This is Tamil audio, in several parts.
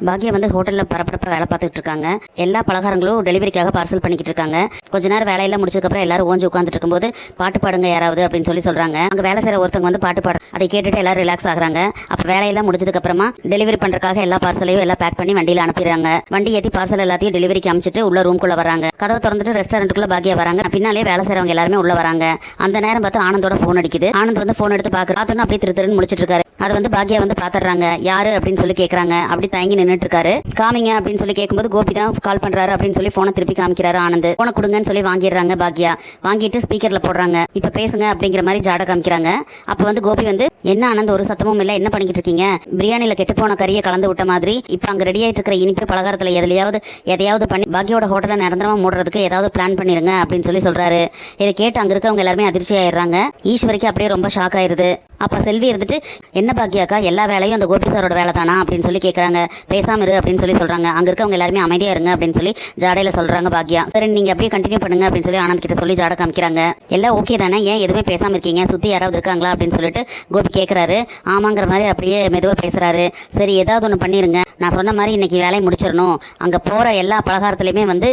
பாக்யா வந்து ஹோட்டலில் பரபரப்பாக வேலை பார்த்துட்டு இருக்காங்க. எல்லா பலகாரங்களும் டெலிவரிக்காக பார்சல் பண்ணிக்கிட்டு இருக்காங்க. கொஞ்ச நேரம் வேலையெல்லாம் முடிச்சதுக்கப்புறம் எல்லாரும் ஓஞ்சி உட்காந்துட்டு இருக்கும்போது பாட்டு பாடுங்க யாராவது அப்படின்னு சொல்றாங்க. அங்கே வேலை செய்கிற ஒருத்தவங்க வந்து பாட்டு பாடு அதை கேட்டுட்டு எல்லாரும் ரிலாக்ஸ் ஆகுறாங்க. அப்போ வேலையெல்லாம் முடிச்சதுக்கு அப்புறமா டெலிவரி பண்ணுறதுக்காக எல்லா பார்சலையும் எல்லாம் பேக் பண்ணி வண்டியில் அனுப்பிடுறாங்க. வண்டி ஏற்றி பார்சல் எல்லாத்தையும் டெலிவரிக்கு அமைச்சிட்டு உள்ள ரூம்குள்ளே வராங்க. கதவை திறந்துட்டு ரெஸ்டாரண்ட்டுக்குள்ள பாக்யா வராங்க. பின்னாலே வேலை செய்கிறவங்க எல்லாருமே உள்ள வராங்க. அந்த நேரம் பார்த்து ஆனந்தோட ஃபோன் அடிக்குது. ஆனந்த் வந்து ஃபோன் எடுத்து பார்த்தோன்னா அப்படியே திருன்னு முடிச்சிட்டு இருக்காரு. அதை வந்து பாக்யா வந்து பாத்துறாங்க. யாரு அப்படின்னு சொல்லி கேட்கறாங்க. அப்படி தயங்கி நின்றுட்டு இருக்காரு. காமிங்க அப்படின்னு சொல்லி கேட்கும்போது கோபி தான் கால் பண்றாரு அப்படின்னு சொல்லி போனை திருப்பி காமிக்கிறாரு. ஆனந்த் போனை கொடுங்கன்னு சொல்லி வாங்கிடுறாங்க. பாக்யா வாங்கிட்டு ஸ்பீக்கர்ல போடுறாங்க. இப்ப பேசுங்க அப்படிங்கிற மாதிரி ஜாட காமிக்கிறாங்க. அப்ப வந்து கோபி வந்து என்ன ஆனந்த் ஒரு சத்தமும் இல்ல, என்ன பண்ணிக்கிட்டு இருக்கீங்க? பிரியாணியில கெட்டு போன கறியை கலந்து விட்ட மாதிரி இப்ப அங்க ரெடி ஆயிட்டு இருக்கிற இனிப்பு பலகாரத்துல எதையாவது பண்ணி பாக்யாவோட ஹோட்டலை நிரந்தரமா மூடுறதுக்கு ஏதாவது பிளான் பண்ணிருங்க அப்படின்னு சொல்லி சொல்றாரு. இதை கேட்டு அங்க இருக்கவங்க எல்லாருமே அதிர்ச்சி ஆயிடுறாங்க. ஈஸ்வரிக்கு அப்படியே ரொம்ப ஷாக் ஆயிருது. அப்ப செல்வி இருந்துட்டு என்ன பாக்யாக்கா எல்லா வேலையும் அந்த கோபி சாரோட வேலை தானா அப்படின்னு சொல்லி கேட்கறாங்க. பேசாம இரு அப்படின்னு சொல்லி சொல்றாங்க. அங்க இருக்கவங்க எல்லாருமே அமைதியா இருங்க அப்படின்னு சொல்லி ஜாடையில சொல்றாங்க பாக்யா. சரி நீங்க அப்படியே கண்டினியூ பண்ணுங்க அப்படின்னு சொல்லி ஆனந்த் கிட்ட சொல்லி ஜாட காமிக்கிறாங்க. எல்லாம் ஓகே தானே, ஏன் எதுவுமே பேசாம இருக்கீங்க? சுத்தி யாராவது இருக்காங்களா அப்படின்னு சொல்லிட்டு கோபி கேட்கறாரு. ஆமாங்கிற மாதிரி அப்படியே மெதுவா பேசுறாரு. சரி ஏதாவது ஒன்று பண்ணிருங்க, நான் சொன்ன மாதிரி இன்னைக்கு வேலையை முடிச்சிடணும். அங்க போற எல்லா பலகாரத்திலையுமே வந்து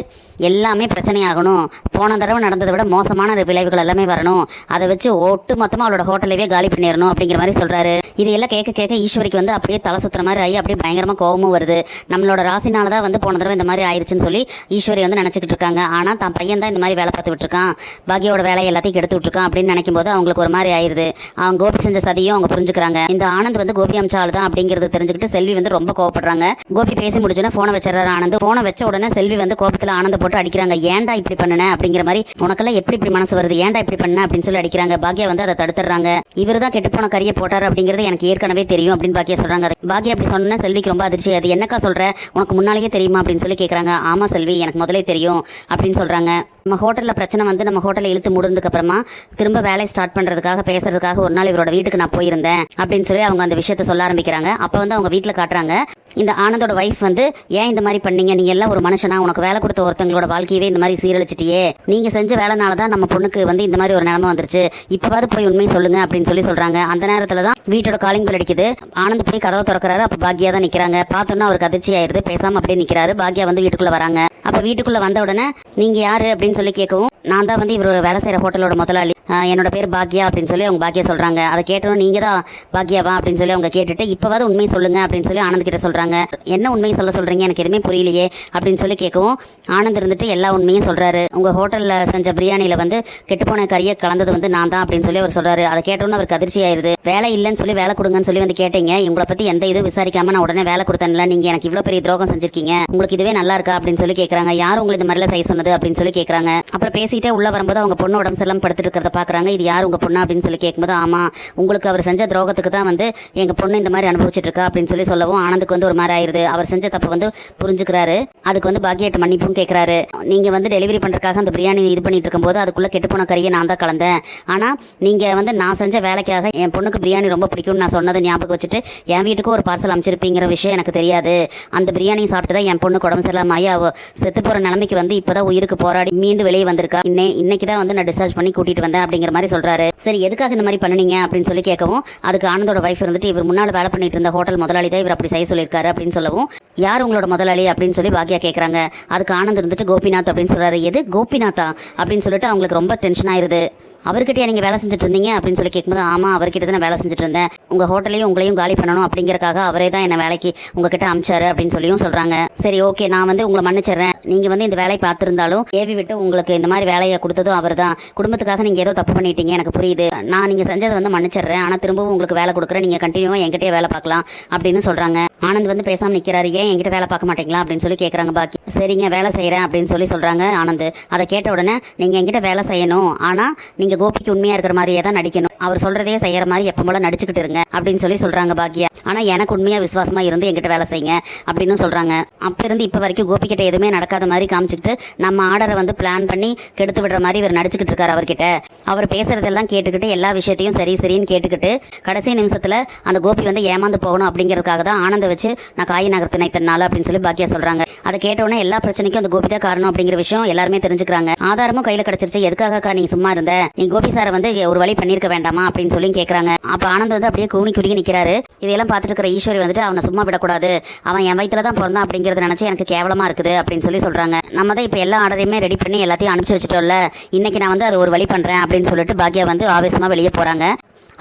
எல்லாமே பிரச்சனையாகணும். போன தடவை நடந்ததை விட மோசமான விளைவுகள் எல்லாமே வரணும். அதை வச்சு ஒட்டு மொத்தமா அவளோட ஹோட்டலவே காலி பண்ணிடணும் அப்படிங்கிற மாதிரி சொல்றாரு. இதையெல்லாம் கேட்க ஈஸ்வரிக்கு வந்து அப்படியே தலை சுத்துற மாதிரி ஆகி அப்படியே பயங்கரமா கோபமும் வருது. நம்மளோட ராசினாலதான் வந்து போன தடவை இந்த மாதிரி ஆயிடுச்சுன்னு சொல்லி ஈஸ்வரி வந்து நினைச்சுக்கிட்டு இருக்காங்க. ஆனா தான் பையன் தான் இந்த மாதிரி வேலை பார்த்து விட்டுருக்கான், பாக்யாவோட வேலையை எல்லாத்தையும் கெடுத்து விட்டுருக்கான் அப்படின்னு நினைக்கும் போது அவங்களுக்கு ஒரு மாதிரி ஆயிருது. அவங்க கோபி செஞ்ச சதியும் அவங்க புரிஞ்சுக்கிறாங்க. இந்த ஆனந்த் வந்து கோபி அம்சால் தான் அப்படிங்கிறது தெரிஞ்சுக்கிட்டு செல்வி வந்து ரொம்ப கோவப்படுறாங்க. கோபி பேசி முடிச்சோன்னா போனை வச்சிடறாரு ஆனந்த். போனை வச்ச உடனே செல்வி வந்து கோபத்துல ஆனந்த போட்டு அடிக்கிறாங்க. ஏன்டா இப்படி பண்ணன அப்படிங்கிற மாதிரி, உனக்கெல்லாம் எப்படி இப்படி மனசு வருது, ஏன்டா இப்படி பண்ண அப்படின்னு சொல்லி அடிக்கிறாங்க. பாக்யா வந்து அதை தடுத்துறாங்க. இவர் தான் கெட்டு போன கறியை போட்டாரு அப்படிங்கிறது எனக்கு ஏற்கனவே தெரியும் அப்படின்னு பாக்யா சொல்றாங்க. பாக்யா அப்படி சொன்னா செல்விக்கு ரொம்ப அதிர்ச்சி. அது என்னக்கா சொல்ற, உனக்கு முன்னாலேயே தெரியுமா அப்படின்னு சொல்லி கேட்கறாங்க. ஆமா செல்வி எனக்கு முதலே தெரியும் அப்படின்னு சொல்றாங்க. நம்ம ஹோட்டலில் பிரச்சனை வந்து நம்ம ஹோட்டலை இழுத்து முடிஞ்சதுக்கு அப்புறமா திரும்ப வேலையை ஸ்டார்ட் பண்ணுறதுக்காக பேசுறதுக்காக ஒரு நாள் இவரோட வீட்டுக்கு நான் போயிருந்தேன் அப்படின்னு சொல்லி அவங்க அந்த விஷயத்த சொல்ல ஆரம்பிக்கிறாங்க. அப்போ வந்து அவங்க வீட்டில் காட்டுறாங்க. இந்த ஆனந்தோட வைஃப் வந்து ஏன் இந்த மாதிரி பண்ணீங்க, நீ எல்லாம் ஒரு மனுஷனா, உனக்கு வேலை கொடுத்த ஒருத்தங்களோட வாழ்க்கையவே இந்த மாதிரி சீரழிச்சிட்டியே, நீங்க செஞ்ச வேலைனால தான் நம்ம பொண்ணுக்கு வந்து இந்த மாதிரி ஒரு நிலைமை வந்துருச்சு, இப்போவாது போய் உண்மையை சொல்லுங்க அப்படின்னு சொல்லி சொல்றாங்க. அந்த நேரத்தில் தான் வீட்டோட காலிங் பெல் அடிக்குது. ஆனந்த் போய் கதவை திறக்கிறாரு. அப்போ பாக்யா தான் நிற்கிறாங்க. பார்த்தோன்னா அவருக்கு அதிர்ச்சி ஆயிடுது. பேசாம அப்படியே நிற்கிறாரு. பாக்யா வந்து வீட்டுக்குள்ள வராங்க. அப்போ வீட்டுக்குள்ள வந்த உடனே நீங்க யாரு அப்படின்னு சொல்லி கேட்கவும், நான் தான் வந்து இவரோட வேலை செய்கிற ஹோட்டலோட முதலாளி, என்னோட பேர் பாக்யா அப்படின்னு சொல்லி அவங்க பாக்யா சொல்றாங்க. அதை கேட்டோம் நீங்க தான் பாக்யாவா அப்படின்னு சொல்லி அவங்க கேட்டுட்டு இப்போவாது உண்மையை சொல்லுங்க அப்படின்னு சொல்லி ஆனந்த் கிட்ட சொல்றாங்க. என்ன உண்மையை சொல்றீங்க, எனக்கு எதுவுமே புரியலையே அப்படின்னு சொல்லி கேட்கவும் ஆனந்த் இருந்துட்டு எல்லா உண்மையும் சொல்றாரு. உங்க ஹோட்டல்ல செஞ்ச பிரியாணியில வந்து கெட்டுப்போன கறியை கலந்தது வந்து நான் தான் அப்படின்னு சொல்லி அவர் சொல்றாரு. அதை கேட்டோன்னு அவருக்கு அதிர்ச்சி ஆயிருது. வேலை இல்லைன்னு சொல்லி வேலை கொடுங்கன்னு சொல்லி வந்து கேட்டீங்க, உங்களை பத்தி எந்த இதுவும் விசாரிக்காம நான் உடனே வேலை கொடுத்தேன்ல, நீங்க எனக்கு இவ்வளவு பெரிய துரோகம் செஞ்சிருக்கீங்க, உங்களுக்கு இதுவே நல்லா இருக்கா அப்படின்னு சொல்லி கேட்கறாங்க. யாரும் உங்களுக்கு இந்த மாதிரிலாம் செய்ய சொன்னது அப்படின்னு சொல்லி கேட்கறாங்க. அப்புறம் பேசிட்டே உள்ள வரும்போது அவங்க பொண்ணு உடம்பு சரியில்லாம படுத்துட்டு இருக்கிறத பாக்குறாங்க. இது யார் உங்க பொண்ணு அப்படின்னு சொல்லி கேட்கும்போது, ஆமா உங்களுக்கு அவர் செஞ்ச துரோகத்துக்கு தான் வந்து எங்க பொண்ணு இந்த மாதிரி அனுபவிச்சுட்டு இருக்கா அப்படின்னு சொல்லி சொல்லவும் ஆனந்துக்கு வந்து ஒரு மாதிரி ஆயிருது. அவர் செஞ்ச தப்பு வந்து புரிஞ்சுக்கிறாரு. அதுக்கு வந்து பாக்யாட்ட மன்னிப்பும் கேட்கிறாரு. நீங்க வந்து டெலிவரி பண்றதுக்காக அந்த பிரியாணி இது பண்ணிட்டு இருக்கும்போது அதுக்குள்ள கெட்டு போன கறியை நான் தான் கலந்தேன். ஆனா நீங்க வந்து நான் செஞ்ச வேலைக்காக என் பொண்ணுக்கு பிரியாணி ரொம்ப பிடிக்கும்னு நான் சொன்னதை ஞாபகம் வச்சுட்டு என் வீட்டுக்கு ஒரு பார்சல் அமைச்சிருப்பீங்கிற விஷயம் எனக்கு தெரியாது. அந்த பிரியாணி சாப்பிட்டு தான் என் பொண்ணு உடம்பு சரியில்லாம செத்து போற நிலைமைக்கு வந்து இப்பதான் உயிருக்கு போராடி மீண்டு வெளியே வந்திருக்கா. இன்னைக்கு தான் வந்து நான் டிஸ்சார்ஜ் பண்ணி கூட்டிட்டு வந்தேன் அப்படிங்கிற மாதிரி சொல்றாரு. சரி எதுக்காக இந்த மாதிரி பண்ணீங்க அப்படின்னு சொல்லி கேட்கவும், அதுக்கு ஆனந்தோட வைஃப் இருந்துட்டு இவர் முன்னாள் வேலை பண்ணிட்டு இருந்த ஹோட்டல் முதலாளி தான் இவர் அப்படி செய்ய சொல்லியிருக்காரு அப்படின்னு சொல்லவும், யார் உங்களோட முதலாளி அப்படின்னு சொல்லி பாக்யா கேட்கறாங்க. அதுக்கு ஆனந்த் இருந்துட்டு கோபிநாத் அப்படின்னு சொல்றாரு. எது கோபிநாத்தா அப்படின்னு சொல்லிட்டு அவங்களுக்கு ரொம்ப டென்ஷன் ஆயிருது. அவர்கிட்ட நீங்க வேலை செஞ்சுட்டு இருந்தீங்க அப்படின்னு சொல்லி கேட்கும்போது, ஆமா அவர்கிட்ட தான் வேலை செஞ்சுட்டு இருந்தேன், உங்க ஹோட்டலையும் உங்களையும் காலி பண்ணணும் அப்படிங்கறக்காக அவரே தான் என்ன வேலைக்கு உங்ககிட்ட அமிச்சாரு அப்படின்னு சொல்லியும் சொல்றாங்க. சரி ஓகே நான் வந்து உங்களை மன்னிச்சிடறேன், நீங்க வந்து இந்த வேலையை பார்த்திருந்தாலும் ஏவி விட்டு உங்களுக்கு இந்த மாதிரி வேலையை கொடுத்ததும் அவர் தான், குடும்பத்துக்காக நீங்க ஏதோ தப்பு பண்ணிட்டீங்க எனக்கு புரியுது, நான் நீங்க செஞ்சதை வந்து மன்னிச்சிடுறேன், ஆனா திரும்பவும் உங்களுக்கு வேலை கொடுக்குறேன், நீங்க கண்டினியூவா என்கிட்டயே வேலை பார்க்கலாம் அப்படின்னு சொல்றாங்க. ஆனந்த் வந்து பேசாம நிக்கிறாரு. ஏன் என்கிட்ட வேலை பார்க்க மாட்டீங்களா அப்படின்னு சொல்லி கேட்கறாங்க பாக்கி. சரிங்க வேலை செய்யறேன் அப்படின்னு சொல்லி சொல்றாங்க ஆனந்த். அதை கேட்ட உடனே நீங்க என்கிட்ட வேலை செய்யணும், ஆனா நீங்க கோபிக்கு உண்மையா இருக்கிற மாதிரியே தான் நடிக்கணும், அவர் சொல்றதே செய்யற மாதிரி எப்ப போல நடிச்சுக்கிட்டு இருங்க அப்படின்னு சொல்லி சொல்றாங்க பாக்யா. ஆனா எனக்கு உண்மையா விசுவாசமா இருந்து என்கிட்ட வேலை செய்யுங்க அப்படின்னு சொல்றாங்க. அப்ப இருந்து இப்ப வரைக்கும் கோபி கிட்ட எதுவுமே நடக்காத மாதிரி காமிச்சுக்கிட்டு நம்ம ஆர்டரை வந்து பிளான் பண்ணி கெடுத்து விடுற மாதிரி இவர் நடிச்சுக்கிட்டு இருக்காரு. அவர்கிட்ட அவர் பேசுறதெல்லாம் கேட்டுக்கிட்டு எல்லா விஷயத்தையும் சரி சரின்னு கேட்டுக்கிட்டு கடைசி நிமிஷத்துல அந்த கோபி வந்து ஏமாந்து போகணும் அப்படிங்கிறதுக்காக தான் ஆனந்த வச்சு நான் காய் நகர்த்தினை தன்னால அப்படின்னு சொல்லி பாக்யா சொல்றாங்க. அதை கேட்டவுடனே எல்லா பிரச்சனைக்கும் அந்த கோபி தான் காரணம் அப்படிங்கிற விஷயம் எல்லாருமே தெரிஞ்சுக்கிறாங்க. ஆதாரமும் கையில கிடைச்சிருச்சு, எதுக்காக நீ சும்மா இருந்த, நீ கோபி சாரை வந்து ஒரு வழி பண்ணியிருக்க வேண்டாமா அப்படின்னு சொல்லி கேட்குறாங்க. அப்போ ஆனந்த் வந்து அப்படியே கூணி குறுகி நிற்கிறாரு. இதையெல்லாம் பார்த்துட்டு இருக்கிற ஈஸ்வரி வந்துட்டு அவனை சும்மா விடக்கூடாது, அவன் என் வயிற்றுல தான் பிறந்தான் அப்படிங்கிறத நினச்சி எனக்கு கேவலமாக இருக்குது அப்படின்னு சொல்லி சொல்கிறாங்க. நம்ம தான் இப்போ எல்லா ஆர்டரையுமே ரெடி பண்ணி எல்லாத்தையும் அனுப்பிச்சி வச்சுட்டோம்ல, இன்னைக்கு நான் வந்து அது ஒரு வழி பண்ணுறேன் அப்படின்னு சொல்லிட்டு பாக்யா வந்து ஆவேசமாக வெளியே போகிறாங்க.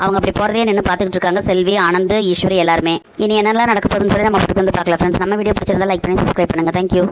அவங்க அப்படி போகிறதே நின்று பார்த்துக்கிட்டு இருக்காங்க செல்வி, ஆனந்த், ஈஸ்வரி எல்லாருமே. இனி என்னெல்லாம் நடக்க போகுதுன்னு சொல்லி நம்ம அப்படி வந்து பார்க்கலாம் ஃப்ரெண்ட்ஸ். நம்ம வீடியோ பிடிச்சிருந்தா லைக் பண்ணி சப்ஸ்கிரைப் பண்ணுங்கள். தேங்க்யூ.